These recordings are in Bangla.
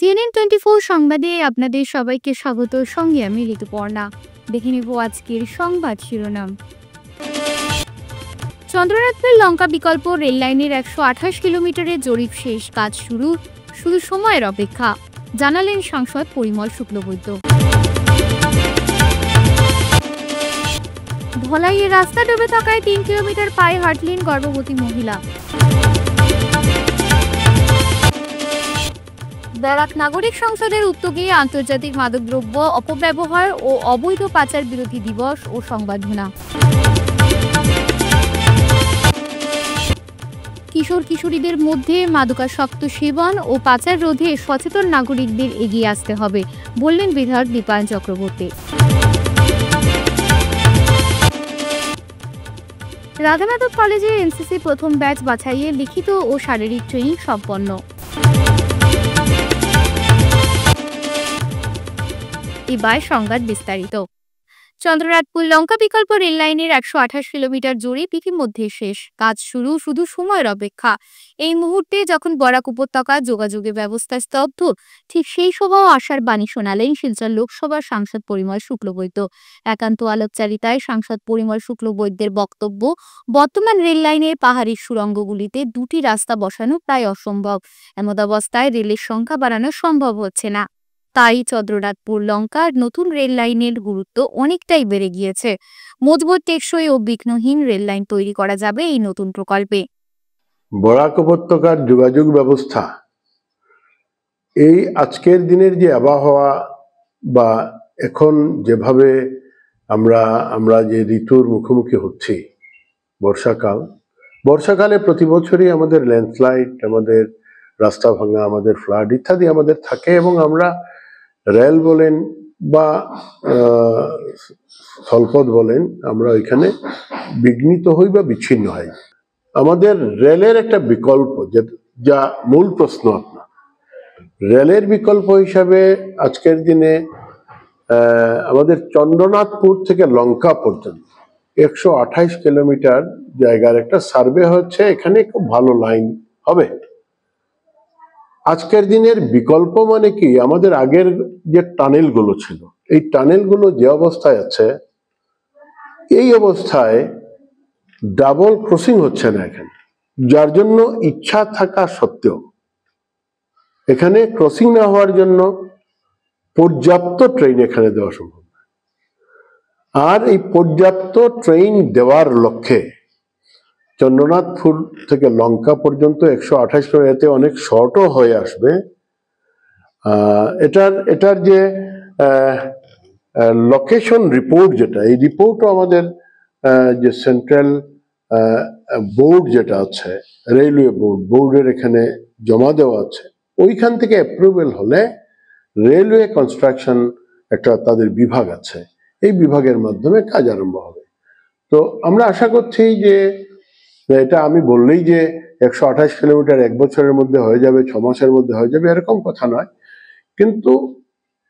CNN24 সংবাদে আপনাদের সবাইকে স্বাগত। সঙ্গে আমি ঋতুপর্ণা। দেখে নেব আজকের সংবাদ শিরোনাম। চন্দ্রনাথপুর লঙ্কা বিকল্প রেল লাইনের 128 কিলোমিটারের জরিপ শেষ, কাজ শুরু, শুধু সময়ের অপেক্ষা, জানালেন সাংসদ পরিমল শুক্লবৈদ্য। ধলাইয়ে রাস্তা ডুবে থাকায় 3 কিলোমিটার পায়ে হাঁটলেন গর্ভবতী মহিলা। ব্যারাক নাগরিক সংসদের উদ্যোগে আন্তর্জাতিক মাদকদ্রব্য অপব্যবহার ও অবৈধ পাচার বিরোধী দিবস ও সংবর্ধনা। কিশোর কিশোরীদের মধ্যে মাদকাসক্ত সেবন ও পাচার রোধে সচেতন নাগরিকদের এগিয়ে আসতে হবে, বললেন বিধায়ক দীপায়ন চক্রবর্তী। রাধামাধব কলেজে এনসিসি প্রথম ব্যাচ বাছাইয়ে লিখিত ও শারীরিক ট্রেনিং সম্পন্ন। এবার সংবাদ বিস্তারিত। চন্দ্রনাথপুর লঙ্কা বিকল্প রেল লাইনের 128 কিলোমিটার জরিপ ইতিমধ্যে শেষ, কাজ শুরু, শুধু সময়ের অপেক্ষা। এই মুহূর্তে যখন বরাক উপত্যকা যোগাযোগের ব্যবস্থা স্তব্ধ, ঠিক সেই সময় আশার বাণী শোনালেন শিলচর লোকসভার সাংসদ পরিমল শুক্লবৈদ্য। একান্ত আলোকচারিতায় সাংসদ পরিমল শুক্লবৈদ্যের বক্তব্য, বর্তমান রেল লাইনের পাহাড়ি সুড়ঙ্গগুলিতে দুটি রাস্তা বসানো প্রায় অসম্ভব। এমতাবস্থায় রেলের সংখ্যা বাড়ানো সম্ভব হচ্ছে না। তাই চন্দ্রনাথপুর লঙ্কার নতুন রেল লাইনের গুরুত্ব অনেকটাই বেড়ে গিয়েছে। মজবুত, টেকসই ও বিঘ্নহীন রেল লাইন তৈরি করা যাবে এই নতুন প্রকল্পে। বরাক উপত্যকার যোগাযোগ ব্যবস্থা এই আজকের দিনের যে আবহাওয়া বা এখন যেভাবে আমরা যে ঋতুর মুখোমুখি হচ্ছি, বর্ষাকালে প্রতি বছরই আমাদের ল্যান্ডস্লাইড, আমাদের রাস্তা ভাঙা, আমাদের ফ্লাড ইত্যাদি আমাদের থাকে এবং আমরা রেল বলেন বা স্থলপথ বলেন, আমরা ওইখানে বিঘ্নিত হই বা বিচ্ছিন্ন হই। আমাদের রেলের একটা বিকল্প, যা মূল প্রশ্ন আপনার, রেলের বিকল্প হিসাবে আজকের দিনে আমাদের চন্দ্রনাথপুর থেকে লঙ্কা পর্যন্ত 128 কিলোমিটার জায়গার একটা সার্ভে হচ্ছে। এখানে খুব ভালো লাইন হবে। আজকের দিনের বিকল্প মানে কি, আমাদের আগের যে টানেলগুলো ছিল, এই টানেলগুলো যে অবস্থায় আছে, এই অবস্থায় ডাবল ক্রসিং হচ্ছে না এখানে, যার জন্য ইচ্ছা থাকা সত্ত্বেও এখানে ক্রসিং না হওয়ার জন্য পর্যাপ্ত ট্রেন এখানে দেওয়া সম্ভব। আর এই পর্যাপ্ত ট্রেন দেওয়ার লক্ষ্যে চন্দ্রনাথপুর থেকে লঙ্কা পর্যন্ত 128 কিলোমিটার অনেক শর্টও হয়ে আসবে। এটার যে লোকেশন রিপোর্ট, যেটা এই রিপোর্টও আমাদের যে সেন্ট্রাল বোর্ড যেটা আছে, রেলওয়ে বোর্ডের এখানে জমা দেওয়া আছে। ওইখান থেকে অ্যাপ্রুভেল হলে রেলওয়ে কনস্ট্রাকশন একটা তাদের বিভাগ আছে, এই বিভাগের মাধ্যমে কাজ আরম্ভ হবে। তো আমরা আশা করছি যে এটা আমি বললেই যে 128 কিলোমিটার 1 বছরের মধ্যে হয়ে যাবে, 6 মাসের মধ্যে হয়ে যাবে, এরকম কথা নয়। কিন্তু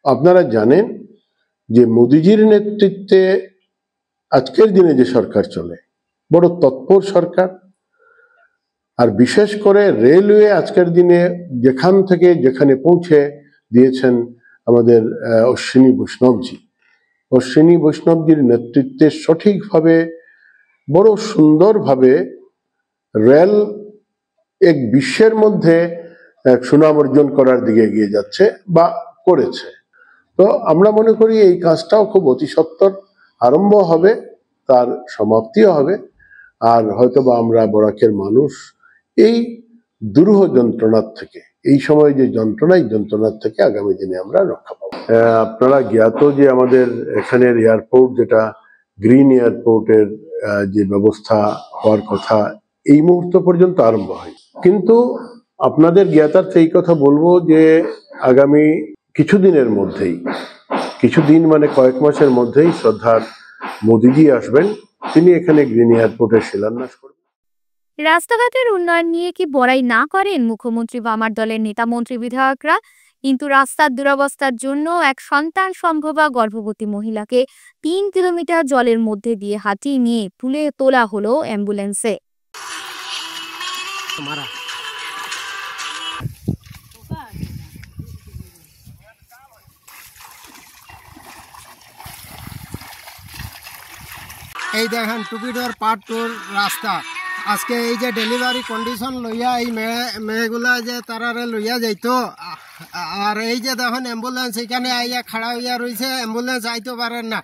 আপনারা জানেন যে মোদিজির নেতৃত্বে আজকের দিনে যে সরকার চলে, বড় তৎপর সরকার। আর বিশেষ করে রেলওয়ে আজকের দিনে যেখান থেকে যেখানে পৌঁছে দিয়েছেন আমাদের অশ্বিনী বৈষ্ণবজির নেতৃত্বে সঠিকভাবে, বড় সুন্দরভাবে রেল এক বিশ্বের মধ্যে সুনাম অর্জন করার দিকে এগিয়ে যাচ্ছে বা করেছে। তো আমরা মনে করি এই কাজটাও খুব অতি সত্বর আরম্ভ হবে, তার সমাপ্তিও হবে। আর হয়তোবা আমরা বরাকের মানুষ এই দুরূহ যন্ত্রণার থেকে, এই সময় যে যন্ত্রণার থেকে আগামী দিনে আমরা রক্ষা পাবো। আপনারা জ্ঞাত যে আমাদের এখানের এয়ারপোর্ট, যেটা গ্রিন এয়ারপোর্টের যে ব্যবস্থা হওয়ার কথা, এই মুহূর্ত পর্যন্ত আরম্ভ হয়। কিন্তু আপনাদের জ্ঞাতার্থে এই কথা বলবো যে আগামী কিছুদিনের মধ্যেই, কিছুদিন মানে কয়েক মাসের মধ্যেই শ্রদ্ধার মোদিজি আসবেন। তিনি এখানে গ্রিন এয়ারপোর্টের শিলান্যাস করবেন। রাস্তাঘাটের উন্নয়ন নিয়ে কি বড়াই না করেন মুখ্যমন্ত্রী বা আমার দলের নেতা মন্ত্রী বিধায়করা? কিন্তু রাস্তার দুরবস্থার জন্য এক সন্তান সম্ভবা গর্ভবতী মহিলাকে 3 কিলোমিটার জলের মধ্যে দিয়ে হাঁটিয়ে নিয়ে তুলে তোলা হলো অ্যাম্বুলেন্সে। এই দেখেন টুপিডোর পার্ট 2 রাস্তা আজকে এই যে ডেলিভারি কন্ডিশন লইয়া এই মেয়েগুলা যে তারারে লইয়া যাইতো আর এই যে দেখেন অ্যাম্বুলেন্স এখানে আইয়া খাড়া হইয়া রয়েছে অ্যাম্বুলেন্স আইতে পারেন না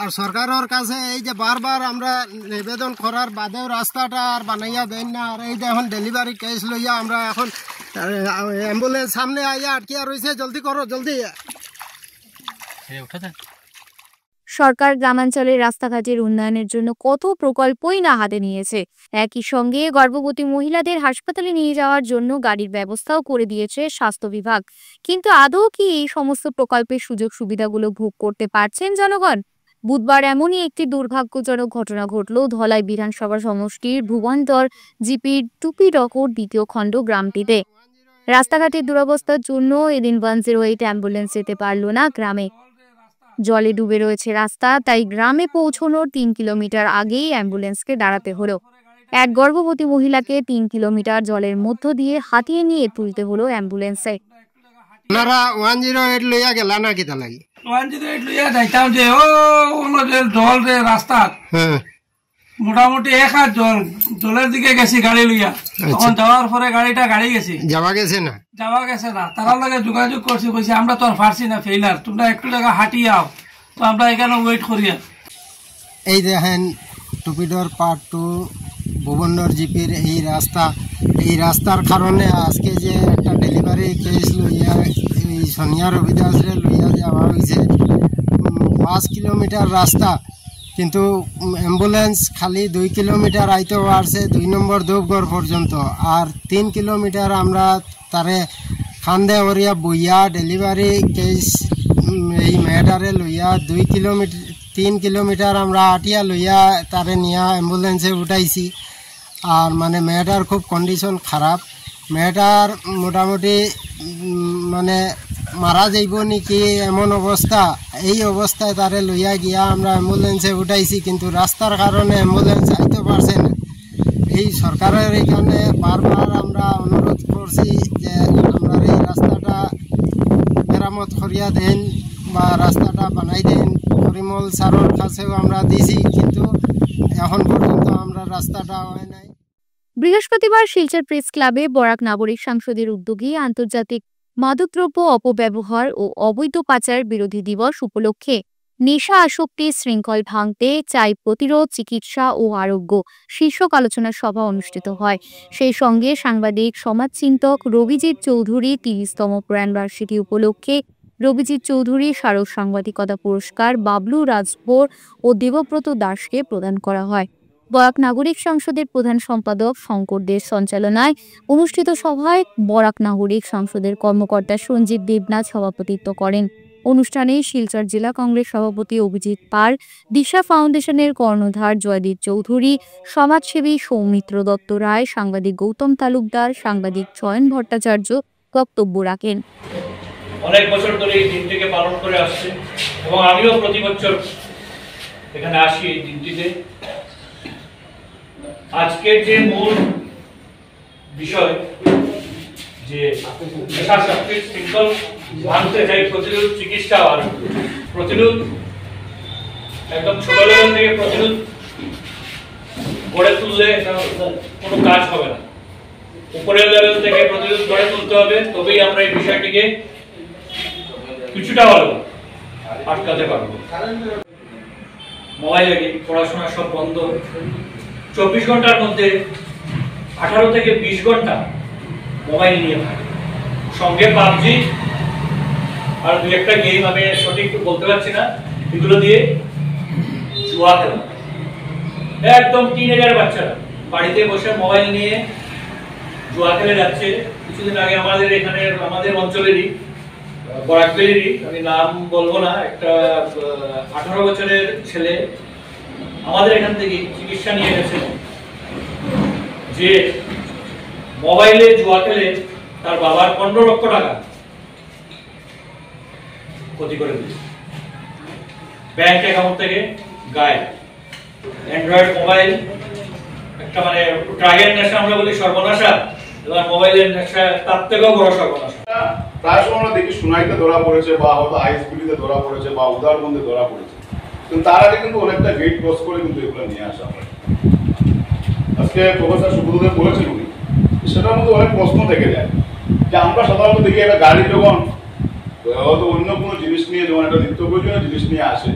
আর সরকারের কাছে এই যে বারবার আমরা নিবেদন করার বাদেও রাস্তাটা আর বানাইয়া দেন না আর এই দেখুন ডেলিভারি কেস লইয়া আমরা এখন অ্যাম্বুলেন্স সামনে আইয়া আটকিয়া রয়েছে জলদি করো জলদি। সরকার গ্রামাঞ্চলের রাস্তাঘাটের উন্নয়নের জন্য কত প্রকল্পই না হাতে নিয়েছে। একই সঙ্গে গর্ভবতী মহিলাদের হাসপাতালে নিয়ে যাওয়ার জন্য গাড়ির ব্যবস্থাও করে দিয়েছে স্বাস্থ্য বিভাগ। কিন্তু আদৌ কি এই সমস্ত প্রকল্পের সুযোগ সুবিধাগুলো ভোগ করতে পারছেন জনগণ? বুধবার এমনই একটি দুর্ভাগ্যজনক ঘটনা ঘটল ধলাই বিধানসভা সমষ্টির ভুবনতর জিপির টুপিডকর দ্বিতীয় খণ্ড গ্রামটিতে। রাস্তাঘাটের দুরবস্থার জন্য এদিন 108 অ্যাম্বুলেন্স যেতে পারল না গ্রামে। জলে ডুবে রয়েছে রাস্তা, তাই গ্রামে পৌঁছানোর 3 কিলোমিটার আগেই অ্যাম্বুলেন্সকে দাঁড়াতে হলো। এক গর্ভবতী মহিলাকে 3 কিলোমিটার জলের মধ্য দিয়ে হাতিয়ে নিয়ে তুলতে হলো অ্যাম্বুলেন্সে। আপনারা 108 লইয়া গেলা না কিতা লাগি? 108 লইয়া যাইতাম যে জল রে রাস্তা মোটামুটি 1 হাত জলের দিকে গেছি গাড়ি লইয়া। তখন যাওয়ার পরে গাড়ি গেছে যাওয়া গেছে না তারা লগে যোগাযোগ করছি, কইছে আমরা তো আর পারছি না, ফেইলার, তোমরা একটু জায়গা হাঁটিয়ে আও। তো আমরা এখানে ওয়েট করি। এই দেখেন টুপিডোর পার্ট 2 ভুবনর জিপির এই রাস্তার কারণে আজকে যে একটা ডেলিভারি কেস লইয়া এই সোনিয়া রবিদাসরে লইয়া যাওয়া হয়েছে 5 কিলোমিটার রাস্তা, কিন্তু অ্যাম্বুলেন্স খালি 2 কিলোমিটার আইতে পারছে 2 নম্বর দেবগড় পর্যন্ত, আর 3 কিলোমিটার আমরা তারে খান্দে ওরিয়া বইয়া ডেলিভারি কেস এই মেয়েটারে লইয়া 3 কিলোমিটার আমরা আটিয়া লইয়া তারে নিয়া অ্যাম্বুলেন্সে উঠাইছি। আর মানে মেয়েটার খুব কন্ডিশন খারাপ, মেয়েটার মোটামুটি মানে মারা যাইব নাকি এমন অবস্থা। এই অবস্থায় তারে লইয়া গিয়া আমরা অ্যাম্বুলেন্সে উঠাইছি, কিন্তু রাস্তার কারণে অ্যাম্বুলেন্স আইতে পারছে না। এই সরকারের এখানে বারবার আমরা অনুরোধ করছি যে আমরা এই রাস্তাটা মেরামত করিয়া দেন বা রাস্তাটা বানাই দেন। পরিমল স্যারের কাছেও আমরা দিছি, কিন্তু এখন পর্যন্ত আমরা রাস্তাটা হয় নাই। বৃহস্পতিবার শিলচর প্রেস ক্লাবে বরাক নাগরিক সংসদের উদ্যোগে আন্তর্জাতিক মাদকদ্রব্য অপব্যবহার ও অবৈধ পাচার বিরোধী দিবস উপলক্ষে নেশা আসক্তি শৃঙ্খল ভাঙতে চাই প্রতিরোধ, চিকিৎসা ও আরোগ্য শীর্ষক আলোচনা সভা অনুষ্ঠিত হয়। সেই সঙ্গে সাংবাদিক সমাজচিন্তক রবিজিৎ চৌধুরী 30তম প্রয়াণবার্ষিকী উপলক্ষে রবিজিৎ চৌধুরী স্মারক সাংবাদিকতা পুরস্কার বাবলু রাজভোর ও দেবব্রত দাসকে প্রদান করা হয়। বরাক নাগরিক সংসদের প্রধান সম্পাদক শঙ্কর দেশ সঞ্চালনায় অনুষ্ঠিত সভায় বরাক নাগরিক সংসদের কর্মকর্তা সঞ্জিত দেবনাথ সভাপতিত্ব করেন। অনুষ্ঠানে শিলচর জেলা কংগ্রেস সভাপতি অভিজিৎ পাল, দিশা ফাউন্ডেশনের কর্ণধার জয়দীপ চৌধুরী, সমাজসেবী সৌমিত্র দত্ত রায়, সাংবাদিক গৌতম তালুকদার, সাংবাদিক চয়ন ভট্টাচার্য বক্তব্য রাখেন। অনেক বছর ধরে এই দিনটিকে পালন করে আসছে এবং আমিও প্রতি বছর এখানে আসি এই দিনটিতে। আজকের যে মূল বিষয় যে নেশা শক্তির শৃঙ্খল ভাঙতে চাই প্রতিরোধ, চিকিৎসা আর প্রতিরোধ, একদম ছোট লেভেল থেকে প্রতিরোধ গড়ে তুললে কোনো কাজ হবে না, উপরের লেভেল থেকে প্রতিরোধ গড়ে তুলতে হবে, তবেই আমরা এই বিষয়টিকে কিছুটা হলেও আটকাতে পারবো। মোবাইলে পড়াশোনা সব বন্ধ, 24 ঘন্টার মধ্যে 18 থেকে 20 ঘন্টা মোবাইল নিয়ে থাকে, সঙ্গে পাবজি আর 2-1টা গেম, আমি সঠিক বলতে পারছি না, এগুলো দিয়ে জুয়া খেলা। একদম টিনেজার বাচ্চারা বাড়িতে বসে মোবাইল নিয়ে জুয়া খেলে যাচ্ছে। কিছুদিন আগে আমাদের এখানে আমাদের অঞ্চলেরই বরাকবেলিরই, আমি নাম বলবো না, একটা 18 বছরের ছেলে আমাদের এখান থেকে চিকিৎসা নিয়ে গেছে যে মোবাইলে জুয়া খেলে তার বাবার 15 লক্ষ টাকা ক্ষতি করে দিয়েছে, ব্যাংক অ্যাকাউন্ট থেকে গায়েব। অ্যান্ড্রয়েড মোবাইল একটা মানে ড্রাগের নেশা আমরা বলি সর্বনাশা, এবার মোবাইলের নেশা তার থেকেও বড় সর্বনাশা। প্রায় সময় আমরা দেখি সুনাইতে ধরা পড়েছে বা হয়তো আইএসবিতে ধরা পড়েছে বা উদারবন্দে ধরা পড়েছে। তো কিন্তু তার আগে কিন্তু অনেকটা গেট ক্রস করে কিন্তু এগুলো নিয়ে আসা হয়। আজকে প্রফেসর সুব্রতদেব বলেছেন উনি, সেটার মধ্যে অনেক প্রশ্ন থেকে যায় যে আমরা সাধারণত দেখি একটা গাড়ি যখন হয়তো অন্য কোনো জিনিস নিয়ে যখন একটা নিত্য প্রয়োজনীয় জিনিস নিয়ে আসে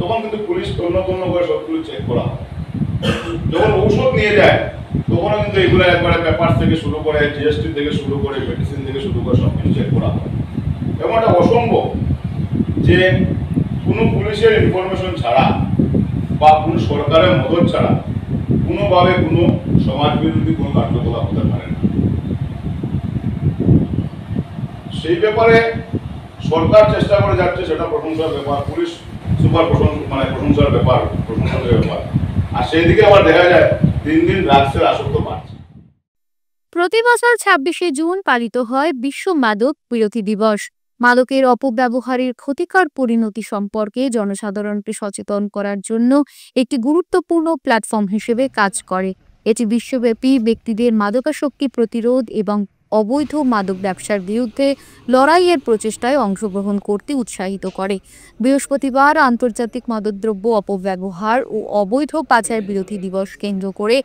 তখন কিন্তু পুলিশ তন্ন তন্ন করে সবগুলো চেক করা হয়। যখন ঔষধ নিয়ে যায় তখনও কিন্তু এগুলো একবারে পেপার থেকে শুরু করে জিএসটি থেকে শুরু করে মেডিসিন থেকে শুরু করে সব কিছু চেক করা হয়। এবং এটা অসম্ভব যে কোনো পুলিশের ইনফরমেশন ছাড়া বা কোনো সরকারের মদত ছাড়া কোনোভাবে কোনো সমাজ বিরোধী কোনো কার্যকলাপ হতে পারে না। সেই ব্যাপারে সরকার চেষ্টা করে যাচ্ছে, সেটা প্রশংসার ব্যাপার, পুলিশ সুপার প্রশংসার ব্যাপার, প্রশংসার ব্যাপার। আর সেই দিকে আবার দেখা যায় দিন দিন ড্রাগসের আসক্ত বাড়ছে। প্রতি বছর 26শে জুন পালিত হয় বিশ্ব মাদক বিরোধী দিবস। মাদকের অপব্যবহারের ক্ষতিকর পরিণতি সম্পর্কে জনসাধারণকে সচেতন করার জন্য একটি গুরুত্বপূর্ণ প্ল্যাটফর্ম হিসেবে কাজ করে। এটি বিশ্বব্যাপী ব্যক্তিদের মাদকাসক্তি প্রতিরোধ এবং অবৈধ মাদক ব্যবসার বিরুদ্ধে লড়াইয়ের প্রচেষ্টায় অংশগ্রহণ করতে উৎসাহিত করে। বৃহস্পতিবার আন্তর্জাতিক মাদকদ্রব্য অপব্যবহার ও অবৈধ পাচার বিরোধী দিবস কেন্দ্র করে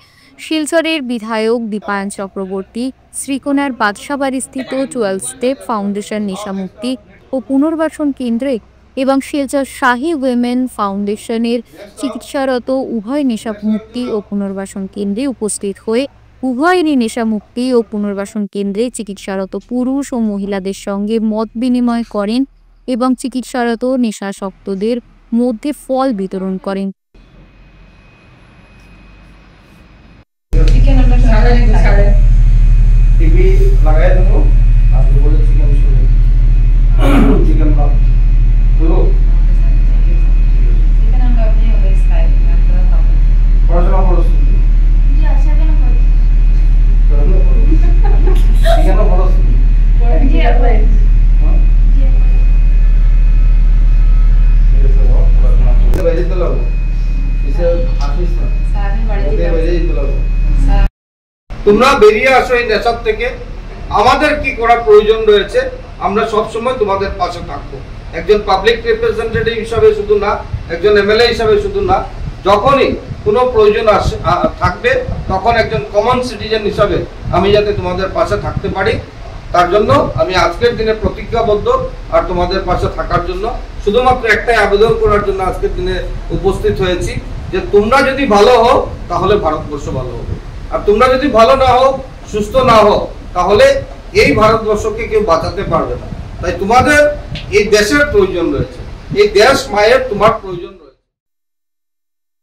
শিলচরের বিধায়ক দীপায়ন চক্রবর্তী শ্রীকোনার বাদশাবাড়িস্থিত 12 স্টেপ ফাউন্ডেশন নেশামুক্তি ও পুনর্বাসন কেন্দ্রে এবং শিলচর শাহী উইমেন ফাউন্ডেশনের চিকিৎসারত উভয় নেশামুক্তি ও পুনর্বাসন কেন্দ্রে উপস্থিত হয়ে উভয়েরই নেশামুক্তি ও পুনর্বাসন কেন্দ্রে চিকিৎসারত পুরুষ ও মহিলাদের সঙ্গে মত বিনিময় করেন এবং চিকিৎসারত নেশাসক্তদের মধ্যে ফল বিতরণ করেন। টিভি লাগাই দেবো আর বলে চিকেন শুরু চিকেন ভাত পুরো চিকেন আমরা আপনি অলওয়েজ খাই আপনারা খাবেন পড়াশোনা করছ জি আচ্ছা কেন করি চিকেন বড় জি আপনি হ্যাঁ জি আপনি বাইরে তো লাগো কিসে আসিস না সামনে বাড়িতে বাইরে তো লাগো। তোমরা বেরিয়ে আসো এই নেশার থেকে। আমাদের কি করা প্রয়োজন রয়েছে, আমরা সব সময় তোমাদের পাশে থাকবো। একজন পাবলিক রিপ্রেজেন্টেটিভ হিসাবে শুধু না, একজন এমএলএ হিসাবে শুধু না, যখনই কোনো প্রয়োজন থাকবে তখন একজন কমন সিটিজেন হিসাবে আমি যাতে তোমাদের পাশে থাকতে পারি, তার জন্য আমি আজকের দিনে প্রতিজ্ঞাবদ্ধ। আর তোমাদের পাশে থাকার জন্য শুধুমাত্র একটাই আবেদন করার জন্য আজকের দিনে উপস্থিত হয়েছি যে তোমরা যদি ভালো হও তাহলে ভারতবর্ষ ভালো হবে, আর তোমরা যদি ভালো না হও, সুস্থ না হও, তাহলে এই ভারতবর্ষকে কেউ বাঁচাতে পারবে না। তাই তোমাদের এই দেশের প্রয়োজন রয়েছে, এই দেশ মায়ের তোমার প্রয়োজন রয়েছে।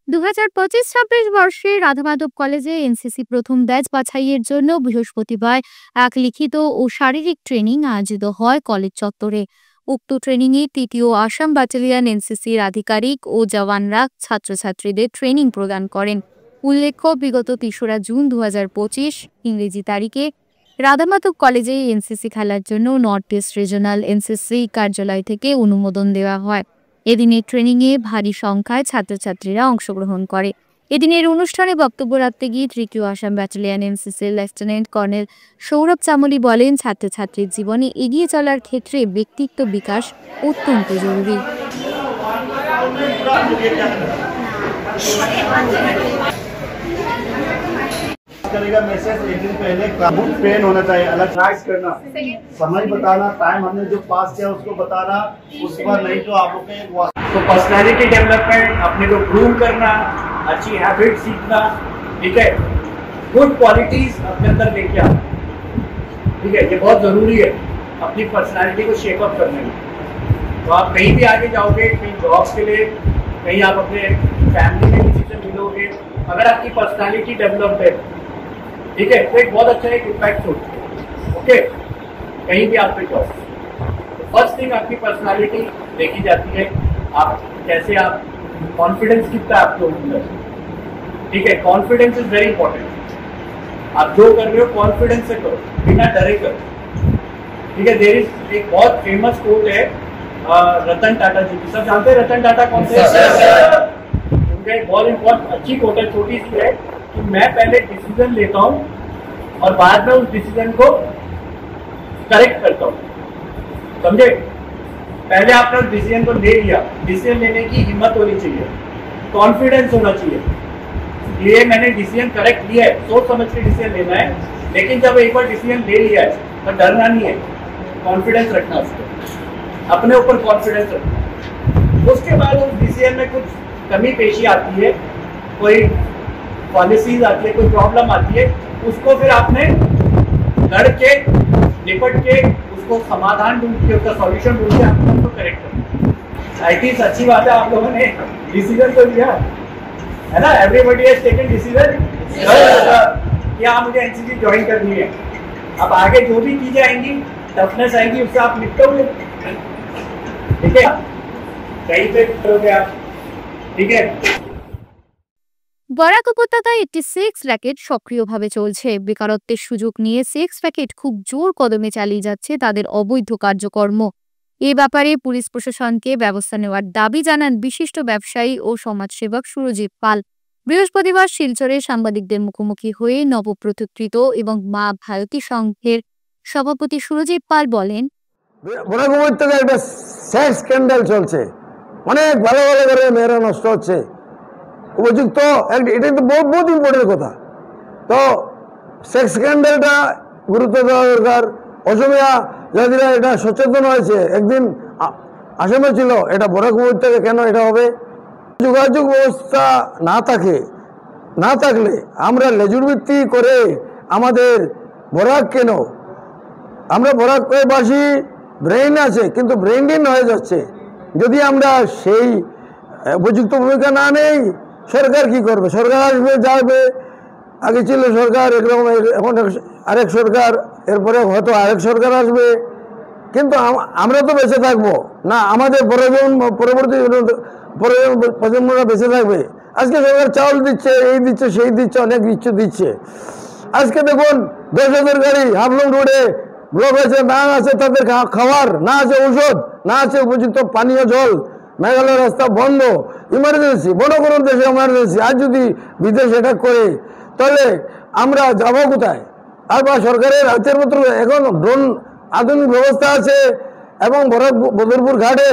2025-26 বর্ষে রাধামাধব কলেজে এনসিসি প্রথম ব্যাচ বাছাইয়ের জন্য বৃহস্পতিবার এক লিখিত ও শারীরিক ট্রেনিং আয়োজিত হয় কলেজ চত্বরে। উক্ত ট্রেনিংয়ে তৃতীয় আসাম ব্যাটালিয়ন এনসিসির আধিকারিক ও জওয়ানরা ছাত্রছাত্রীদের ট্রেনিং প্রদান করেন। উল্লেখ্য, বিগত 3রা জুন 2025 ইংরেজি তারিখে রাধামাধব কলেজে এনসিসি খেলার জন্য নর্থ ইস্ট রিজনাল এনসিসি কার্যালয় থেকে অনুমোদন দেওয়া হয়। এদিনের ট্রেনিংয়ে ভারী সংখ্যায় ছাত্রছাত্রীরা অংশগ্রহণ করে। এদিনের অনুষ্ঠানে বক্তব্য রাখতে গিয়ে তৃতীয় আসাম ব্যাটালিয়ন এনসিসির লেফটেন্যান্ট কর্নেল সৌরভ চামলি বলেন, ছাত্রছাত্রীর জীবনে এগিয়ে চলার ক্ষেত্রে ব্যক্তিত্ব বিকাশ অত্যন্ত জরুরি। करेगा मैसेज एक दिन पहले बहुत पेन होना चाहिए, अलग राइट करना, समय बताना, टाइम हमने जो पास किया उसको बताना, उस पर नहीं तो आप लोग तो पर्सनालिटी डेवलपमेंट, अपने को ग्रूम करना, अच्छी हैबिट सीखना, ठीक है, गुड क्वालिटीज अपने अंदर लेके आना, ठीक है, ये बहुत जरूरी है अपनी पर्सनालिटी को शेप अप करने में। तो आप कहीं भी आगे जाओगे, कहीं जॉब्स के लिए, कहीं आप अपने फैमिली में किसी से मिलोगे, अगर आपकी पर्सनालिटी डेवलप है, ठीक है, तो एक बहुत अच्छा एक इम्पैक्ट होता है। ओके, कहीं भी आप पे जाओ, फर्स्ट थिंग आपकी पर्सनालिटी देखी जाती है, आप कैसे, आप कॉन्फिडेंस कितना है आपके अंदर, ठीक है, कॉन्फिडेंस इज वेरी इंपॉर्टेंट। आप जो कर रहे हो कॉन्फिडेंस से करो, बिना डरे करो, ठीक है। देयर इज एक बहुत फेमस कोट है रतन टाटा जी की, सब जानते हैं रतन टाटा कौन से? उनका एक बहुत इंपॉर्टेंट अच्छी कोट है, छोटी सी है कि मैं पहले डिसीजन लेता हूँ और बाद में उस डिसीजन को करेक्ट करता हूँ, समझे? पहले आपने उस डिसीजन को ले लिया, डिसीजन लेने की हिम्मत होनी चाहिए, कॉन्फिडेंस होना चाहिए। ये मैंने डिसीजन करेक्ट लिया है, सोच समझ के डिसीजन लेना है, लेकिन जब एक बार डिसीजन ले लिया है तो डरना नहीं है, कॉन्फिडेंस रखना उसको, अपने ऊपर कॉन्फिडेंस रखना। उसके बाद उस डिसीजन में कुछ कमी पेशी आती है, कोई पॉलिसीज आती है, कोई प्रॉब्लम आती है, उसको फिर आपने लड़ के निपट के उसको समाधान ढूंढ के उसका सॉल्यूशन ढूंढ के आपको उसको करेक्ट करना। आई थिंक अच्छी बात है आप लोगों ने डिसीजन तो लिया है ना, एवरीबॉडी हैज टेकन डिसीजन कि हाँ मुझे एनसीसी ज्वाइन करनी है। अब आगे जो भी चीजें आएंगी, टफनेस आएगी, उससे आप निपटोगे, ठीक है, कहीं पे करोगे आप, ठीक है। বরাক উপত্যকায় একটি সেক্স র্যাকেট সক্রিয়ভাবে চলছে। বেকারত্বের সুযোগ নিয়ে সেক্স র্যাকেট খুব জোর কদমে চালিয়ে যাচ্ছে তাদের অবৈধ কার্যকর্ম। এ ব্যাপারে পুলিশ প্রশাসনকে ব্যবস্থা নেওয়ার দাবি জানান বিশিষ্ট ব্যবসায়ী ও সমাজসেবক সুরজিৎ পাল। বৃহস্পতিবার শিলচরে সাংবাদিকদের মুখোমুখি হয়ে নবপ্রতিষ্ঠিত এবং মা ভারতী সংঘের সভাপতি সুরজিৎ পাল বলেন, বরাক উপত্যকায় একটা সেক্স স্ক্যান্ডাল চলছে, অনেক ভালো ভালো করে মেয়েরা নষ্ট হচ্ছে, উপযুক্ত, এটা তো বহুত ইম্পর্টেন্ট কথা। তো সেক্স স্ক্যান্ডালটা গুরুত্ব দেওয়া দরকার। অসমীয়া জাতিরা এটা সচেতন হয়েছে, একদিন আসামে ছিল, এটা বরাক উপত্যকা কেন এটা হবে। যোগাযোগ ব্যবস্থা না থাকলে আমরা লেজুর ভিত্তি করে আমাদের বরাক কেন, আমরা বরাকবাসী ব্রেইন আছে কিন্তু ব্রেইনহীন হয়ে যাচ্ছে। যদি আমরা সেই উপযুক্ত ভূমিকা না নেই, সরকার কি করবে? সরকার আসবে যাবে, আগে ছিল সরকার একরকম, এখন আরেক সরকার, এরপরে হয়তো আরেক সরকার আসবে, কিন্তু আমরা তো বেঁচে থাকবো না, আমাদের পরবর্তী প্রজন্মরা বেঁচে থাকবে। আজকে সরকার চাউল দিচ্ছে, এই দিচ্ছে, সেই দিচ্ছে, অনেক কিছু দিচ্ছে। আজকে দেখুন 10,000 গাড়ি হাফলং রোডে ব্লক আছে, না আছে তাদের খাবার, না আছে ঔষধ, না আছে উপযুক্ত পানীয় জল, মেঘালয় রাস্তা বন্ধ, ইমার্জেন্সি, বড় কোনো দেশে ইমার্জেন্সি। আজ যদি বিদেশ অ্যাটাক করে তাহলে আমরা যাব কোথায়? আর বা সরকারের হাতের মাত্র এখন ড্রোন আধুনিক ব্যবস্থা আছে, এবং বদরপুর ঘাটে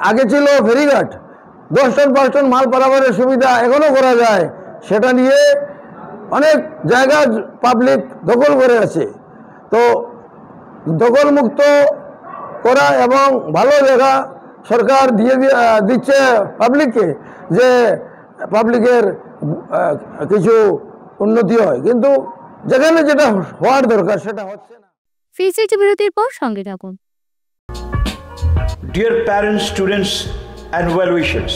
আগে ছিল ফেরিঘাট, 10 টন 5 টন মাল পারাবারের সুবিধা এখনো করা যায়। সেটা নিয়ে অনেক জায়গা পাবলিক দখল করে আছে। তো দখল মুক্ত করা এবং ভালো জায়গা সরকার দিচ্ছে পাবলিককে, যে পাবলিকের কিছু উন্নতি হয়, কিন্তু যেখানে যেটা হওয়ার দরকার সেটা হচ্ছে না। ফিজিক্স বিরতির পর সঙ্গে থাকুন। Dear parents, students and well-wishers,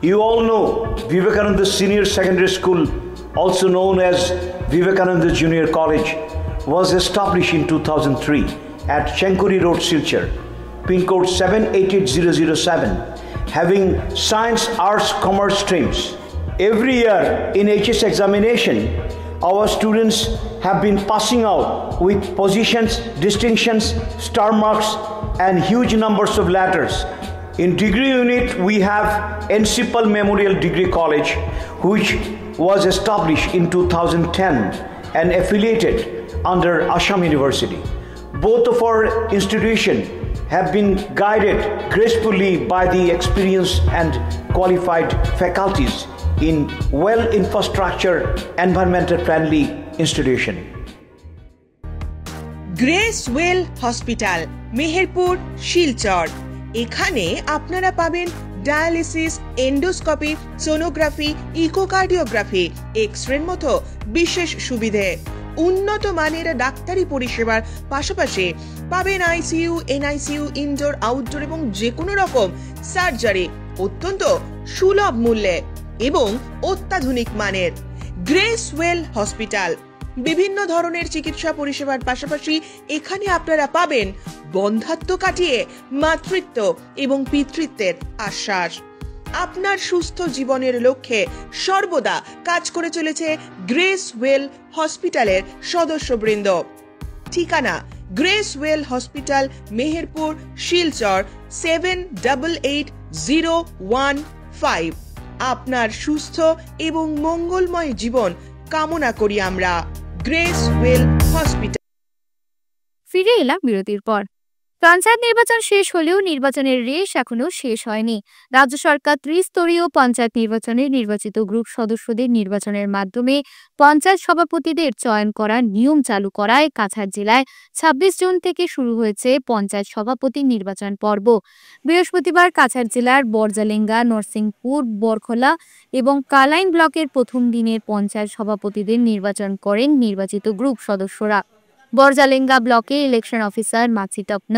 you all know Vivekananda Senior Secondary School, also known as Vivekananda Junior College, was established in 2003 at Chenkuri Road, Silchar, pin code 788007, having science, arts, commerce streams. Every year in HS examination, our students have been passing out with positions, distinctions, star marks and huge numbers of letters. In degree unit, we have Encipal Memorial Degree College, which was established in 2010 and affiliated under Assam University. Both of our institutions have been guided gracefully by the experienced and qualified faculties in well-infrastructure, environmental-friendly institution. Gracewell hospital, Meherpur, Silchar. এখানে আপনারা পাবেন ডায়ালিসিস, এন্ডোস্কোপি, সোনোগ্রাফি, ইকোকার্ডিওগ্রাফি, এক্স-রের মতো বিশেষ সুবিধে। উন্নত মানের ডাক্তারি পরিষেবার পাশাপাশি পাবেন আইসিইউ, এনআইসিইউ, ইনডোর, আউটডোর এবং যে কোনো রকম সার্জারি অত্যন্ত সুলভ মূল্যে এবং অত্যাধুনিক মানের। গ্রেসওয়েল হসপিটাল বিভিন্ন ধরনের চিকিৎসা পরিষেবার পাশাপাশি এখানে আপনারা পাবেন বন্ধাত্ব কাটিয়ে মাতৃত্ব এবং পিতৃত্বের আশ্বাস। আপনার সুস্থ জীবনের লক্ষ্যে সর্বদা কাজ করে চলেছে গ্রেসওয়েল হসপিটালের সদস্যবৃন্দ। ঠিকানা গ্রেসওয়েল হসপিটাল, মেহেরপুর, শিলচর 788015। আপনার সুস্থ এবং মঙ্গলময় জীবন কামনা করি আমরা। গ্রেসওয়েল হসপিটাল। ফিরে এলাম বিরতির পর। পঞ্চায়েত নির্বাচন শেষ হলেও নির্বাচনের রেশ এখনো শেষ হয়নি। রাজ্য সরকার ত্রিস্তরীয় পঞ্চায়েত নির্বাচনে নির্বাচিত গ্রুপ সদস্যদের নির্বাচনের মাধ্যমে পঞ্চায়েত সভাপতিদের চয়ন করার নিয়ম চালু করায় কাছাড় জেলায় ২৬ জুন থেকে শুরু হয়েছে পঞ্চায়েত সভাপতি নির্বাচন পর্ব। বৃহস্পতিবার কাছাড় জেলার বরজালেঙ্গা, নরসিংপুর, বরখলা এবং কালাইন ব্লকের প্রথম দিনের পঞ্চায়েত সভাপতিদের নির্বাচন করেন নির্বাচিত গ্রুপ সদস্যরা। বরজালেঙ্গা ব্লকে ইলেকশন অফিসার মাছি তপন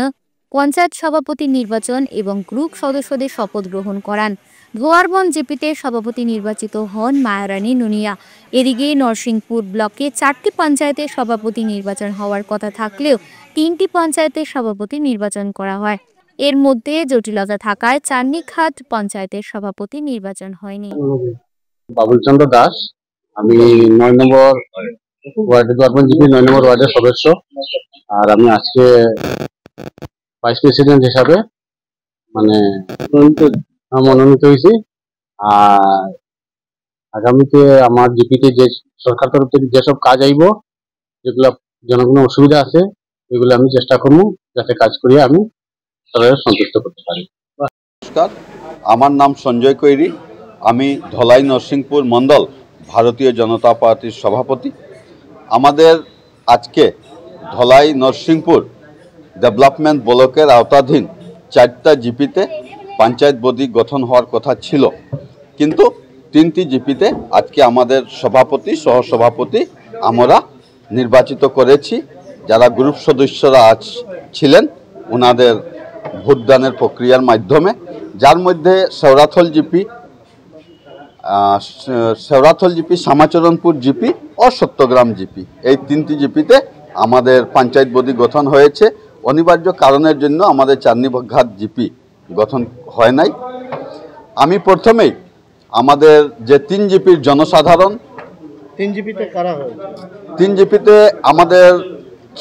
পঞ্চায়েত সভাপতি নির্বাচন এবং গ্রুপ সদস্যদের শপথ গ্রহণ করান। ধোয়ারবন জিপিতে সভাপতি নির্বাচিত হন মায়ারানী নুনিয়া। এদিকে নরসিংপুর ব্লকে 4টি পঞ্চায়েতের সভাপতি নির্বাচন হওয়ার কথা থাকলেও 3টি পঞ্চায়েতের সভাপতি নির্বাচন করা হয়। এর মধ্যে জটিলতা থাকায় চান্নিঘাট পঞ্চায়েতের সভাপতি নির্বাচন হয়নি। বাবুল চন্দ্র দাস, আমি 9 নম্বর ওয়ার্ডে ধোয়ারবন জিপি 9 নম্বর ওয়ার্ডের সদস্য। আর আমি আজকে ভাইস প্রেসিডেন্ট হিসাবে মনোনীত হয়েছি। আর আগামীতে আমার জিপিতে যে সরকার তরফ থেকে যেসব কাজ আইব, যেগুলো জনগণের অসুবিধা আছে, এগুলো আমি চেষ্টা করবো যাতে কাজ করিয়ে আমি সরকারের সন্তুষ্ট করতে পারি। নমস্কার, আমার নাম সঞ্জয় কৈরি। আমি ধলাই নরসিংপুর মণ্ডল ভারতীয় জনতা পার্টির সভাপতি। আমাদের আজকে ধলাই নরসিংপুর ডেভেলপমেন্ট ব্লকের আওতাধীন 4টা জিপিতে পঞ্চায়েত বডি গঠন হওয়ার কথা ছিল, কিন্তু 3টি জিপিতে আজকে আমাদের সভাপতি সহসভাপতি আমরা নির্বাচিত করেছি। যারা গ্রুপ সদস্যরা ছিলেন ওনাদের ভোটদানের প্রক্রিয়ার মাধ্যমে, যার মধ্যে শেওড়াথল জিপি, শ্যামাচরণপুর জিপি ও সত্যগ্রাম জিপি, এই 3টি জিপিতে আমাদের পঞ্চায়েত বডি গঠন হয়েছে। অনিবার্য কারণের জন্য আমাদের চান্নিঘাট জিপি গঠন হয় নাই। আমি প্রথমেই আমাদের যে 3 জিপির জনসাধারণ, 3 জিপিতে কারা হয়েছে? 3 জিপিতে আমাদের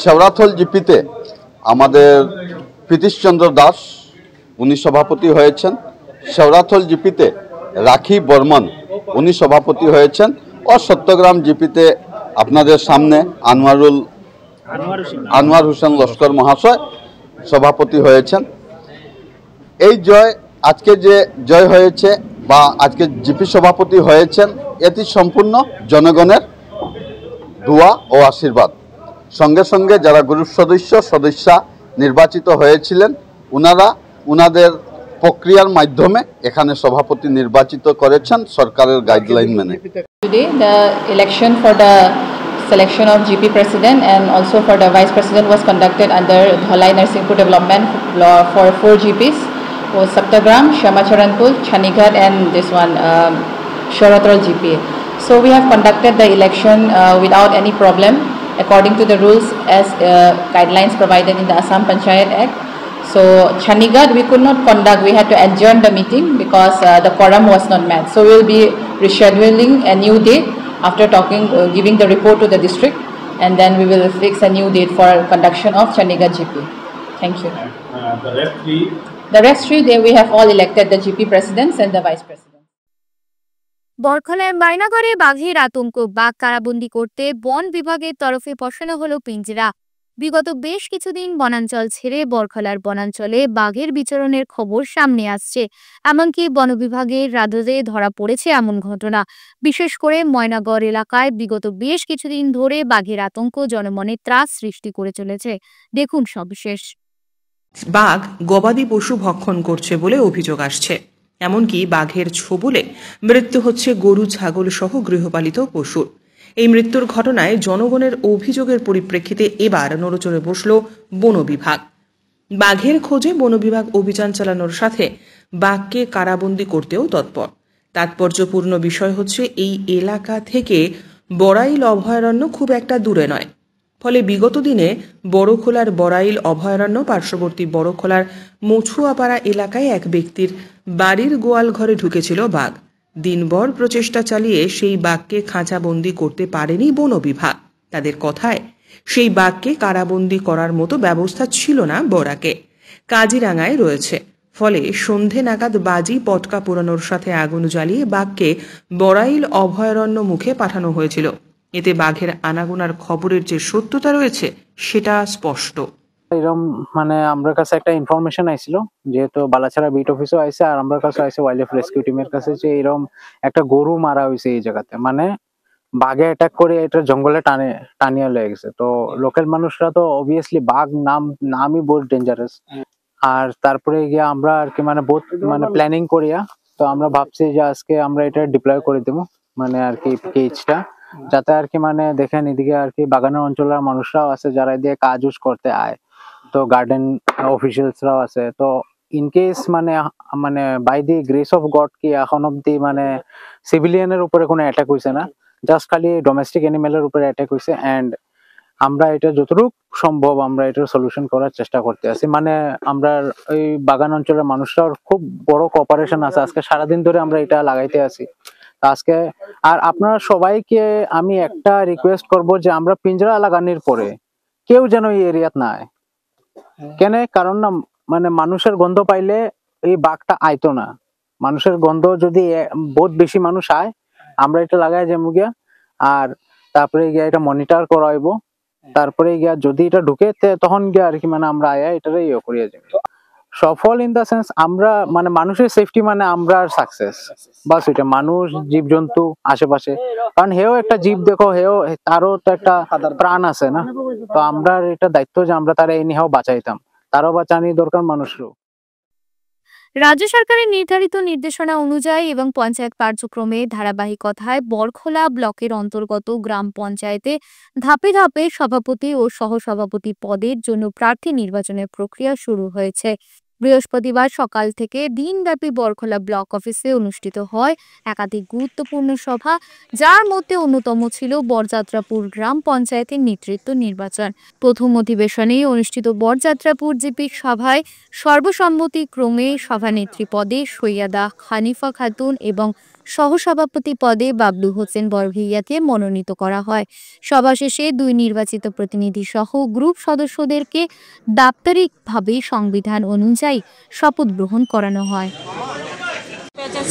শেওড়াথল জিপিতে আমাদের প্রীতিশচন্দ্র দাস উনি সভাপতি হয়েছেন। শেওড়াথল জিপিতে রাখি বর্মন উনি সভাপতি হয়েছেন। ও সত্যগ্রাম জিপিতে আপনাদের সামনে আনোয়ার হোসেন লস্কর মহাশয় সভাপতি হয়েছেন। এই আজকে যে জয় হয়েছে বা আজকে জিপি সভাপতি হয়েছেন, এটি সম্পূর্ণ জনগণের দোয়া ও আশীর্বাদ। সঙ্গে সঙ্গে যারা গ্রুপ সদস্যা নির্বাচিত হয়েছিলেন ওনাদের প্রক্রিয়ার মাধ্যমে এখানে সভাপতি নির্বাচিত করেছেন সরকারের গাইডলাইন মেনে। Today the election for the selection of GP president and also for the vice president was conducted under Dholai Narsinghpur Development for 4 GPs, was Saptagram, Shamacharanpur, Chanighat and this one Shorathal GP. So we have conducted the election without any problem according to the rules as guidelines provided in the Assam Panchayat Act. So Chanighat we could not conduct, we had to adjourn the meeting because the quorum was not met. So we will be rescheduling a new date after giving the report to the district, and then we will fix a new date for conduction of Chanighat GP. Thank you. The rest three day we have all elected the GP presidents and the vice presidents. বরখলায় মাইনাগড়ে বাঘের আতঙ্ক, বাঘ কারাবন্দি করতে বন বিভাগের তরফে বসানো হলো পিঞ্জরা। বিগত বেশ কিছুদিন বনাঞ্চল ছেড়ে বরখলার বনাঞ্চলে বাঘের বিচরণের খবর সামনে আসছে। এমনকি বন বিভাগের রাডারে ধরা পড়েছে এমন ঘটনা। বিশেষ করে ময়নাগড় এলাকায় বিগত বেশ কিছুদিন ধরে বাঘের আতঙ্ক জনমনে ত্রাস সৃষ্টি করে চলেছে। দেখুন সবিশেষ। বাঘ গবাদি পশু ভক্ষণ করছে বলে অভিযোগ আসছে। এমনকি বাঘের ছোবলে মৃত্যু হচ্ছে গরু, ছাগল সহ গৃহপালিত পশুর। এই মৃত্যুর ঘটনায় জনগণের অভিযোগের পরিপ্রেক্ষিতে এবার নড়েচড়ে বসল বন বিভাগ। বাঘের খোঁজে বন বিভাগ অভিযান চালানোর সাথে বাঘকে কারাবন্দী করতেও তৎপর। তাৎপর্যপূর্ণ বিষয় হচ্ছে এই এলাকা থেকে বড়াইল অভয়ারণ্য খুব একটা দূরে নয়। ফলে বিগত দিনে বড়খোলার বড়াইল অভয়ারণ্য পার্শ্ববর্তী বড়খোলার মছুয়াপাড়া এলাকায় এক ব্যক্তির বাড়ির গোয়াল ঘরে ঢুকেছিল বাঘ। দিনভর প্রচেষ্টা চালিয়ে সেই বাঘকে খাঁচাবন্দি করতে পারেনি বন বিভাগ। তাদের কথায় সেই বাঘকে কারাবন্দি করার মতো ব্যবস্থা ছিল না বরাকে, কাজিরাঙ্গায় রয়েছে। ফলে সন্ধে নাগাদ বাজি পটকা পোড়ানোর সাথে আগুন জ্বালিয়ে বাঘকে বড়াইল অভয়ারণ্য মুখে পাঠানো হয়েছিল। এতে বাঘের আনাগোনার খবরের যে সত্যতা রয়েছে সেটা স্পষ্ট। এরকম মানে আমার কাছে একটা ইনফরমেশন আইছিল, যেহেতু বালাছাড়া বিট অফিসও আইছে আর আমার কাছে আইছে ওয়াইল্ড লাইফ রেস্কিউ টিমের কাছে, যে এরকম একটা গরু মারা হয়েছে এই জায়গাতে, মানে বাঘে অ্যাটাক করে এটা জঙ্গলে টানিয়ে লয়ে গেছে। তো লোকাল মানুষরা তো অবভিয়াসলি বাঘ নামই বহুত ডেঞ্জারাস। আর তারপরে গিয়ে আমরা আর কি মানে বহুত মানে প্ল্যানিং করিয়া তো আমরা ভাবছি যে আজকে আমরা এটা ডিপ্লয় করে দেবো, মানে আর কি কেজটা, যাতে আর কি মানে দেখেন এদিকে আর কি বাগানের অঞ্চলের মানুষরাও আছে যারা এদিকে কাজ উজ করতে আয়, তো গার্ডেন অফিসিয়ালসরাও আছে। তো ইন কেস মানে মানে by the grace of God কি এখন অব্দি মানে সিভিলিয়ানের উপরে কোনো অ্যাটাক হয়েছে না, জাস্ট খালি ডোমেস্টিক অ্যানিমেলের উপরে অ্যাটাক হয়েছে। অ্যান্ড আমরা এটা যতটুকু সম্ভব আমরা এটার সলিউশন করার চেষ্টা করতে আছি। মানে আমরা ওই বাগান অঞ্চলের মানুষরাও খুব বড় কোঅপারেশন আছে, আজকে সারাদিন ধরে আমরা এটা লাগাইতে আছি আজকে। আর আপনারা সবাইকে আমি একটা রিকোয়েস্ট করব যে আমরা পিঞ্জরা লাগানোর পরে কেউ যেন এই এরিয়াত না আয়। কেন? কারণ না মানে মানুষের গন্ধ পাইলে এই বাঘটা আইতো না। মানুষের গন্ধ যদি বহুত বেশি মানুষ আয় আমরা এটা লাগাই যাবো গিয়া, আর তারপরে গিয়া এটা মনিটর করাইবো, তারপরে গিয়া যদি এটা ঢুকে তখন গিয়া আর কি মানে আমরা আয়া এটারে ইয়ে করিয়া যাবো। সফল ইন দা সেন্স আমরা মানে মানুষের সেফটি মানে আমরা সাকসেস, বাস ওইটা। মানুষ জীবজন্তু আশেপাশে, কারণ হেও একটা জীব, দেখো হেও তারও তো একটা প্রাণ আছে না, তো আমরা এটা দায়িত্ব যে আমরা তারা এনিহাও বাঁচাইতাম, তারও বাঁচানি দরকার মানুষেরও। রাজ্য সরকারের নির্ধারিত নির্দেশনা অনুযায়ী এবং পঞ্চায়েত কার্যক্রমে ধারাবাহিকতায় বরখোলা ব্লকের অন্তর্গত গ্রাম পঞ্চায়েতে ধাপে ধাপে সভাপতি ও সহসভাপতি পদের জন্য প্রার্থী নির্বাচনের প্রক্রিয়া শুরু হয়েছে। বৃহস্পতিবার সকাল থেকে দিনব্যাপী বরখোলা ব্লক অফিসে অনুষ্ঠিত হয় একাধিক গুরুত্বপূর্ণ সভা, যার মধ্যে অন্যতম ছিল বরযাত্রাপুর গ্রাম পঞ্চায়েতের নেতৃত্ব নির্বাচন। প্রথম অধিবেশনে অনুষ্ঠিত বরযাত্রাপুর জিপি সভায় সর্বসম্মতিক্রমে সভানেত্রী পদে সৈয়দা হানিফা খাতুন এবং সহসভাপতি পদে বাবলু হোসেন বরভূঁইয়াকে মনোনীত করা হয়। সভা শেষে দুই নির্বাচিত প্রতিনিধি সহ গ্রুপ সদস্যদেরকে দাপ্তরিকভাবে সংবিধান অনুযায়ী শপথ গ্রহণ করানো হয়।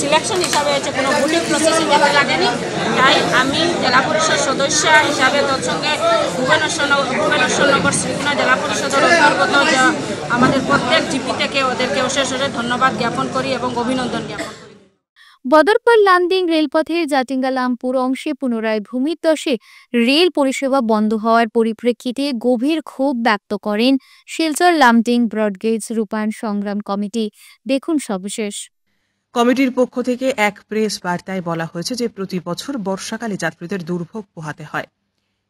সিলেকশন হিসাবে হচ্ছে কোনো ভোটিং প্রসেসিং এখানে লাগেনি, তাই আমি জেলা পরিষদ সদস্য হিসাবে তোর সঙ্গে ভুবনেশ্বরনগর শ্রীগুনা জেলা পরিষদের অন্তর্গত আমাদের প্রত্যেক জিপি থেকে ওদেরকে অশেষ ধন্যবাদ জ্ঞাপন করি এবং অভিনন্দন জ্ঞাপন করি। বদরপুর লামডিং রেলপথের জাটিঙ্গা-লামপুর অংশে পুনরায় ভূমিধসে রেল পরিষেবা বন্ধ হওয়ার পরিপ্রেক্ষিতে গভীর ক্ষোভ ব্যক্ত করেন শিলচর লামডিং ব্রডগেজ রূপায়ণ সংগ্রাম কমিটি। দেখুন সবিশেষ। কমিটির পক্ষ থেকে এক প্রেস বার্তায় বলা হয়েছে যে প্রতি বছর বর্ষাকালে যাত্রীদের দুর্ভোগ পোহাতে হয়।